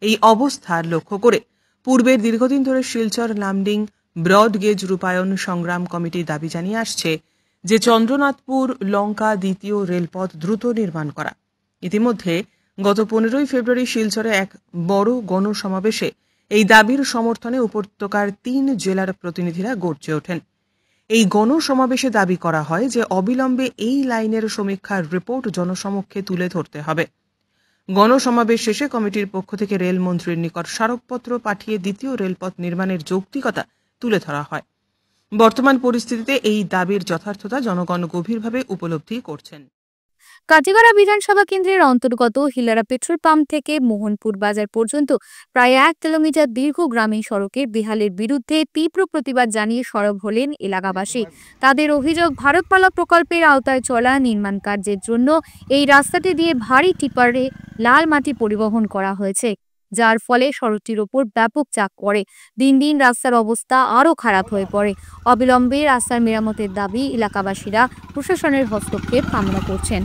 এই অবস্থার লক্ষ্য করে পূর্বের দীর্ঘদিন ধরে শিলচর লামডিং ব্রডগেজ রূপায়ণ সংগ্রাম কমিটি দাবি জানিয়ে আসছে যে চন্দ্রনাথপুর লঙ্কা দ্বিতীয় রেলপথ দ্রুত নির্মাণ করা। ইতিমধ্যে গত 15 ফেব্রুয়ারি শিলচরে এক বড় গণসমাবেশে এই দাবির সমর্থনে উপত্যকার 3 জেলার প্রতিনিধিরা গর্জে ওঠেন। এই গণসমাবেশে দাবি করা হয় যে অবিলম্বে এই লাইনের সমীক্ষার রিপোর্ট জনসমক্ষে তুলে ধরতে হবে। গণসমাবেশ শেষে কমিটির পক্ষ থেকে রেলমন্ত্রীর নিকট স্মারকপত্র পাঠিয়ে দ্বিতীয় রেলপথ নির্মাণের যৌক্তিকতা তুলে ধরা হয়। বর্তমান পরিস্থিতিতে এই দাবির যথার্থতা জনগণ গভীরভাবে উপলব্ধি করছেন। কাটিগড়া বিধানসভা কেন্দ্রের অন্তর্গত হিলারা পেট্রোল পাম্প থেকে মোহনপুর বাজার পর্যন্ত প্রায় 1 কিলোমিটার দীর্ঘ গ্রামীণ সড়কের বেহালের বিরুদ্ধে তীব্র প্রতিবাদ জানিয়ে সরব হলেন এলাকাবাসী। তাদের অভিযোগ, ভারতমালা প্রকল্পের আওতায় চলা নির্মাণ কার্যের জন্য এই রাস্তাটি দিয়ে ভারী টিপারে লাল মাটি পরিবহন করা হয়েছে, যার ফলে সড়কটির ওপর ব্যাপক চাপ পড়ে। দিন দিন রাস্তার অবস্থা আরও খারাপ হয়ে পড়ে। অবিলম্বে রাস্তার মেরামতের দাবি এলাকাবাসীরা প্রশাসনের হস্তক্ষেপ কামনা করছেন।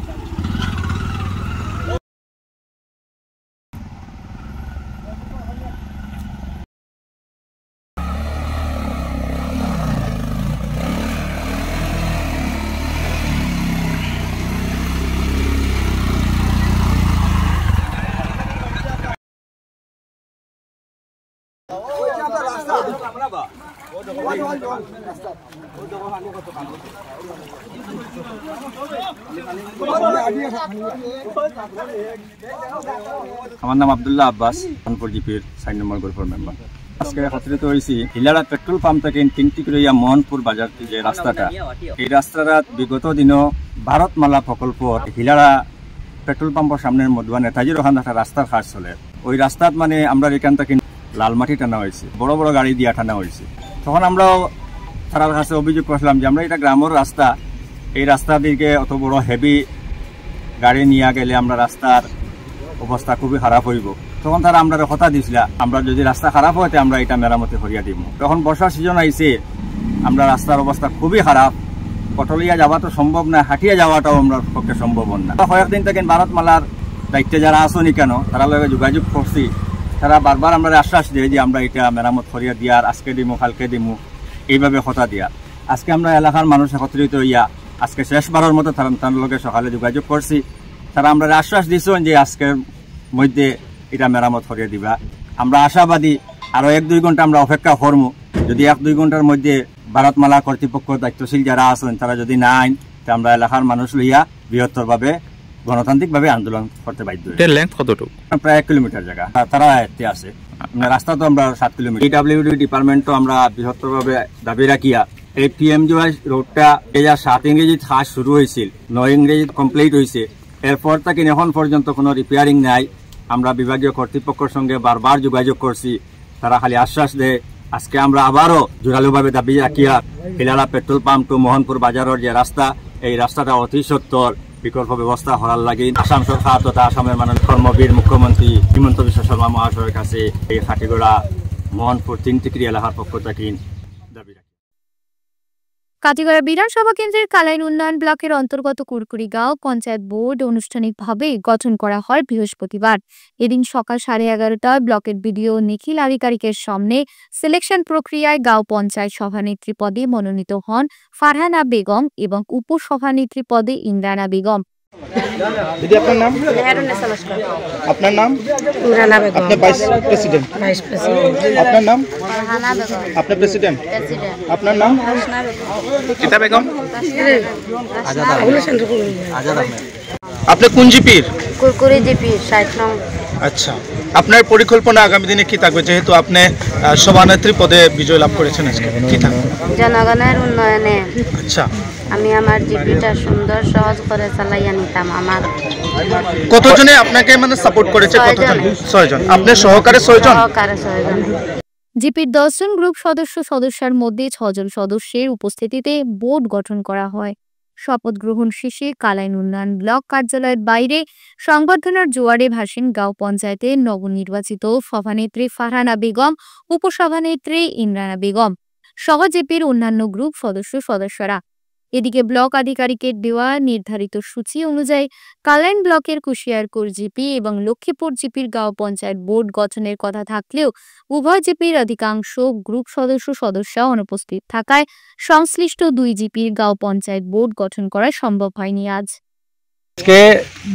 আমার নাম আব্দুল্লাহ আব্বাস, কানপুর জিপির 4 নম্বর গ্রুপের মেম্বার। আজকে একত্রিত হয়েছি হিলারা পেট্রোল পাম্প থেকে টিংটিকরিয়া মোহনপুর বাজার যে রাস্তাটা, এই রাস্তাটা বিগত দিনও ভারতমালা প্রকল্প হিলারা পেট্রোল পাম্পের সামনের মধ্যে নেতাজির ওখানে একটা রাস্তার কাজ চলে। ওই রাস্তাত মানে আমরা এখান থেকে লাল মাটি টানা হয়েছে, বড় বড় গাড়ি দিয়া টানা হয়েছে। তখন আমরাও তার কাছে অভিযোগ করছিলাম যে আমরা এটা গ্রামের রাস্তা, এই রাস্তা দিকে অত বড় হেভি গাড়ি নিয়ে গেলে আমরা রাস্তার অবস্থা খুবই খারাপ হইব। তখন তারা আমরা কথা দিছিল আমরা যদি রাস্তা খারাপ হয় আমরা এটা মেরামতি করিয়া দিব। তখন বর্ষার সিজন আইছে, আমরা রাস্তার অবস্থা খুবই খারাপ, পটলিয়া যাওয়া তো সম্ভব না, হাঁটিয়ে যাওয়াটাও আমরা পক্ষে সম্ভব না। কয়েকদিন থেকে ভারতমালার দায়িত্বে যারা আসনি কেন তারা লগে যোগাযোগ করছি, তারা বারবার আমরা আশ্বাস দেয় যে আমরা এটা মেরামত করিয়া দিয়ার, আজকে দিমু কালকে দিমু, এইভাবে কথা দিয়া। আজকে আমরা এলাকার মানুষ একত্রিত হইয়া আজকে শেষবারের মতো তার লগে সকালে যোগাযোগ করছি। তারা আমরা আশ্বাস দিচ্ছেন যে আজকের মধ্যে এটা মেরামত করিয়া দিবা। আমরা আশাবাদী আরো 1-2 ঘন্টা আমরা অপেক্ষা করবো। যদি 1-2 ঘন্টার মধ্যে ভারতমালা কর্তৃপক্ষ দায়িত্বশীল যারা আছেন তারা যদি না আইন, তা আমরা এলাকার মানুষ লইয়া বৃহত্তরভাবে গণতান্ত্রিকভাবে আন্দোলন করতে বাধ্য। প্রায় 1 কিলোমিটার জায়গা তারা আয়ত্তে আছে, রাস্তা তো আমরা 7 কিলোমিটার। পিডব্লিউডি ডিপার্টমেন্টও আমরা বৃহত্তরভাবে দাবি রাখিয়া এই পিএমজিওয়াই রোডটা 2007 ইংরেজিত কাজ শুরু হয়েছিল, 9 ইংরেজিত কমপ্লিট হয়েছে, এরপর থেকে এখন পর্যন্ত কোনো রিপেয়ারিং নাই। আমরা বিভাগীয় কর্তৃপক্ষের সঙ্গে বারবার যোগাযোগ করছি, তারা খালি আশ্বাস দেয়। আজকে আমরা আবারও জোরালোভাবে দাবি রাখিয়া হিলালা পেট্রোল পাম্প টু মোহনপুর বাজারের যে রাস্তা, এই রাস্তাটা অতি সত্তর বিকল্প ব্যবস্থা করার লাগে আসাম সরকার তথা আসামের মাননীয় কর্মবীর মুখ্যমন্ত্রী হিমন্ত বিশ্ব শর্মা মহাশয়ের কাছে এই খাটিগড়া মোহনপুর 3 এলাকার পক্ষ থেকে দাবি রাখি। কাটিগড়া বিধানসভা কেন্দ্রের কালাইন উন্নয়ন ব্লকের অন্তর্গত কুরকুরি গাঁও পঞ্চায়েত বোর্ড আনুষ্ঠানিকভাবে গঠন করা হয় বৃহস্পতিবার। এদিন সকাল 11:30টায় ব্লকের বিডিও নিখিল আধিকারিকের সামনে সিলেকশন প্রক্রিয়ায় গাঁও পঞ্চায়েত সভানেত্রী পদে মনোনীত হন ফারহানা বেগম এবং উপসভানেত্রী পদে ইমরানা বেগম। दीदी अपना नाम? अपना नाम? अपने वाइस प्रेसिडेंट? अपना नाम? अपने प्रेसिडेंट? अपना नाम? गीता बेगम? আপনি কোন জিপির? কুরকুরি জিপি 60 নং। আচ্ছা, আপনার পরিকল্পনা আগামী দিনে কি থাকবে, যেহেতু আপনি সভানেত্রী পদে বিজয় লাভ করেছেন, আজকে কি থাকবে? জনগণের উন্নয়নে আচ্ছা, আমি আমার জিপিটা সুন্দর সহজ করে চালাইয়া নিতাম। আমার কতজনে আপনাকে মানে সাপোর্ট করেছে? কতজন? 6 জন। আপনার সহকারে 6 জন? সহকারে 6 জন। জিপির 10 জন গ্রুপ সদস্যের মধ্যে 6 জন সদস্যের উপস্থিতিতে বোর্ড গঠন করা হয়। শপথ গ্রহণ শেষে কালাইন উন্নয়ন ব্লক কার্যালয়ের বাইরে সংবর্ধনার জোয়ারে ভাসেন গাঁও পঞ্চায়েতের নবনির্বাচিত সভানেত্রী ফারহানা বেগম, উপসভানেত্রী ইমরানা বেগম সহ জিপির অন্যান্য গ্রুপ সদস্যরা। এদিকে ব্লক আধিকারিকের দেওয়া নির্ধারিত সূচি অনুযায়ী কালাইন ব্লকের কুশিয়ারপুর জিপি এবং লক্ষ্মীপুর জিপির গাঁও পঞ্চায়েত বোর্ড গঠনের কথা থাকলেও উভয় জিপির অধিকাংশ গ্রুপ সদস্য অনুপস্থিত থাকায় সংশ্লিষ্ট 2 জিপির গাঁও পঞ্চায়েত বোর্ড গঠন করা সম্ভব হয়নি। আজকে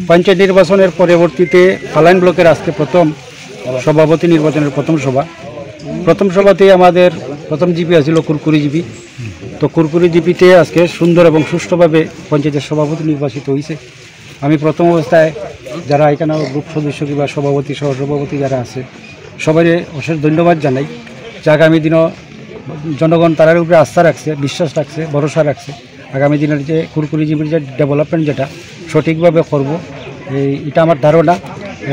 পঞ্চায়েত নির্বাচনের পরবর্তীতে কালাইন ব্লকের আজকে প্রথম সভাপতি নির্বাচনের প্রথম সভাতে আমাদের প্রথম জিপি আছিল কুরকুরি জিপি। তো কুরকুরি জিপিতে আজকে সুন্দর এবং সুষ্ঠুভাবে পঞ্চায়েতের সভাপতি নির্বাচিত হয়েছে। আমি প্রথম অবস্থায় যারা এখানে গ্রুপ সদস্য কিংবা সভাপতি সহসভাপতি যারা আছে সবাই অশেষ ধন্যবাদ জানাই, যে আগামী দিনও জনগণ তার উপরে আস্থা রাখছে, বিশ্বাস রাখছে, ভরসা রাখছে। আগামী দিনের যে কুরকুরি জিপির যে ডেভেলপমেন্ট যেটা সঠিকভাবে করব, এটা আমার ধারণা।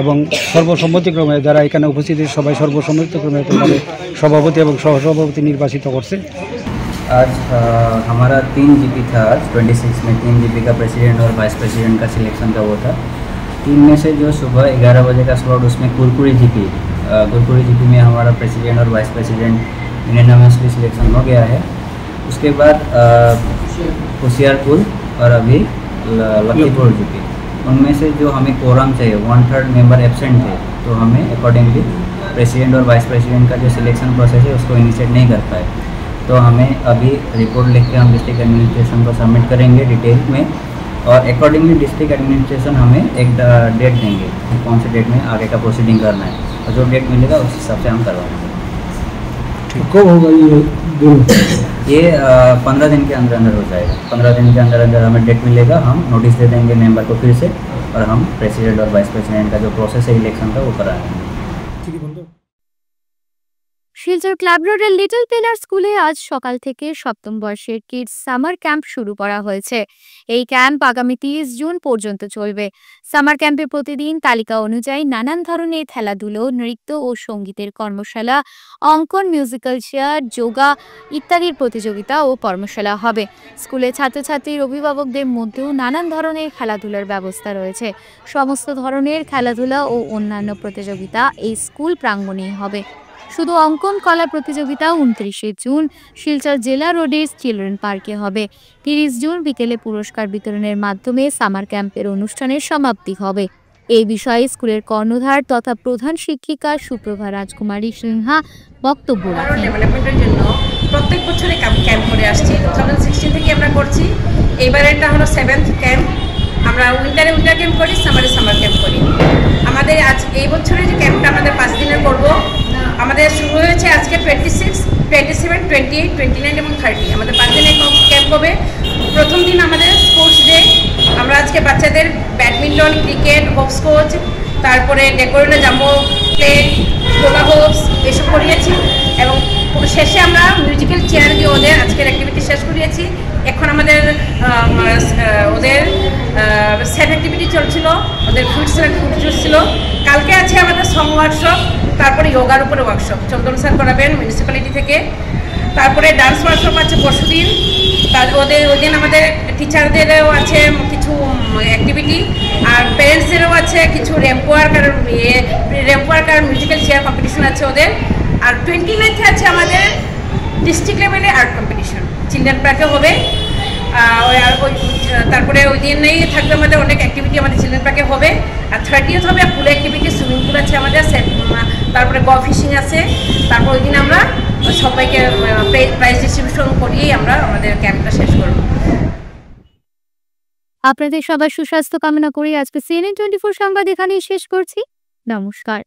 এবং সর্বসম্মতিক্রমে যারা এখানে উপস্থিত সবাই সর্বসম্মতিক্রমে তোমাদের সভাপতি এবং সহসভাপতি নির্বাচিত করছে। आज हमारा 3 जीपी था। आज 26 में 3 जीपी का प्रेसिडेंट और वाइस प्रेसिडेंट का सिलेक्शन का वो था। 3 में से जो सुबह 11 बजे का स्लॉट, उसमें कुरकुरी जीपी में हमारा प्रेसिडेंट और वाइस प्रेसिडेंट यूनानिमसली सिलेक्शन हो गया है। उसके बाद होशियारपुर और अभी लखीमपुर जीपी, उनमें से जो हमें कोरम चाहिए 1/3 मेंबर एब्सेंट थे, तो हमें अकॉर्डिंगली प्रेसिडेंट और वाइस प्रेसिडेंट का जो सिलेक्शन प्रोसेस है उसको इनिशिएट नहीं कर पाए। तो हमें अभी रिपोर्ट लिख के हम डिस्ट्रिक्ट एडमिनिस्ट्रेशन को सबमिट करेंगे डिटेल में, और अकॉर्डिंगली डिस्ट्रिक्ट एडमिनिस्ट्रेशन हमें एक डेट देंगे कि कौन से डेट में आगे का प्रोसीडिंग करना है, और जो डेट मिलेगा उस हिसाब से हम करवाएंगे। कब होगा ये 15 दिन के अंदर हो जाएगा। 15 दिन के अंदर हमें डेट मिलेगा, हम नोटिस दे देंगे मेंबर को फिर से, और हम प्रेसिडेंट और वाइस प्रेसिडेंट का जो प्रोसेस है इलेक्शन का वो कराएंगे। শিলচর ক্লাব রোডের লিটল পিলার স্কুলে আজ সকাল থেকে সপ্তম বর্ষের কিডস সামার ক্যাম্প শুরু করা হয়েছে। এই ক্যাম্প আগামী 30 জুন পর্যন্ত চলবে। সামার ক্যাম্পে প্রতিদিন তালিকা অনুযায়ী নানান ধরনের খেলাধুলো, নৃত্য ও সঙ্গীতের কর্মশালা, অঙ্কন, মিউজিক্যাল চেয়ার, যোগা ইত্যাদির প্রতিযোগিতা ও কর্মশালা হবে। স্কুলে ছাত্রছাত্রীর অভিভাবকদের মধ্যেও নানান ধরনের খেলাধুলার ব্যবস্থা রয়েছে। সমস্ত ধরনের খেলাধুলা ও অন্যান্য প্রতিযোগিতা এই স্কুল প্রাঙ্গণেই হবে। শুধু অঙ্কন কলা প্রতিযোগিতা 29 জুন শিলচর জেলা রোডের চিলড্রেন পার্কে হবে। 30 জুন বিকেলে পুরস্কার বিতরণের মাধ্যমে সামার ক্যাম্পের অনুষ্ঠানের সমাপ্তি হবে। এই বিষয়ে স্কুলের কর্ণধার তথা প্রধান শিক্ষিকা সুপ্রভা রাজকুমারী সিনহা বক্তব্য রাখেন। ডেভেলপমেন্টের জন্য প্রত্যেক বছরে ক্যাম্প করে আসছি। 2016 থেকে আমরা করছি। এইবার এটা হলো 7th ক্যাম্প। আমরা উইন্টার ক্যাম্প করি, সামার ক্যাম্প করি। আমাদের আজ এই বছরের যে ক্যাম্পটা আমাদের 5 দিনের করব। আমাদের শুরু হয়েছে আজকে 26, 27, 28, 29 এবং 30 আমাদের 5 দিনের ক্যাম্প হবে। প্রথম দিন আমাদের স্পোর্টস ডে। আমরা আজকে বাচ্চাদের ব্যাডমিন্টন, ক্রিকেট, হপস্কচ, তারপরে ডেকোরেটর জাম্বো প্লেট, গোলা হোপস এসব করিয়েছি এবং শেষে আমরা মিউজিক্যাল চেয়ার দিয়ে ওদের আজকের অ্যাক্টিভিটি শেষ করিয়েছি। এখন আমাদের ওদের সেট অ্যাক্টিভিটি চলছিল, ওদের ফুডস অ্যান্ড ফুড জুস ছিল। কালকে আছে আমাদের সং ওয়ার্কশপ, তারপরে যোগার উপরে ওয়ার্কশপ চন্দন স্যার করাবেন মিউনিসিপ্যালিটি থেকে। তারপরে ডান্স ওয়ার্কশপ আছে পরশুদিন। ওই দিন আমাদের টিচারদেরও আছে কিছু অ্যাক্টিভিটি, আর প্যারেন্টসদেরও আছে কিছু র্যাম্প ওয়ার্ক আর মিউজিক্যাল চেয়ার কম্পিটিশন আছে ওদের। আর 29 আছে আমাদের ডিস্ট্রিক্ট লেভেলে আর্ট কম্পিটিশন চিলড্রেন পার্কে হবে। তারপরে ওই দিনেই থাকবে আমাদের অনেক অ্যাক্টিভিটি আমাদের চিলড্রেন পার্কে হবে। আর 30th হবে পুল অ্যাক্টিভিটি, সুইমিং পুল আছে আমাদের, তারপরে গ ফিশিং আছে। তারপর ওই দিন আমরা সবাইকে প্রাইজ ডিস্ট্রিবিউশন করিয়েই আমরা আমাদের ক্যাম্পটা শেষ করব। আপনাদের সবার সুস্বাস্থ্য কামনা করে আজকে CNN 24 সংবাদ এখানেই শেষ করছি। নমস্কার।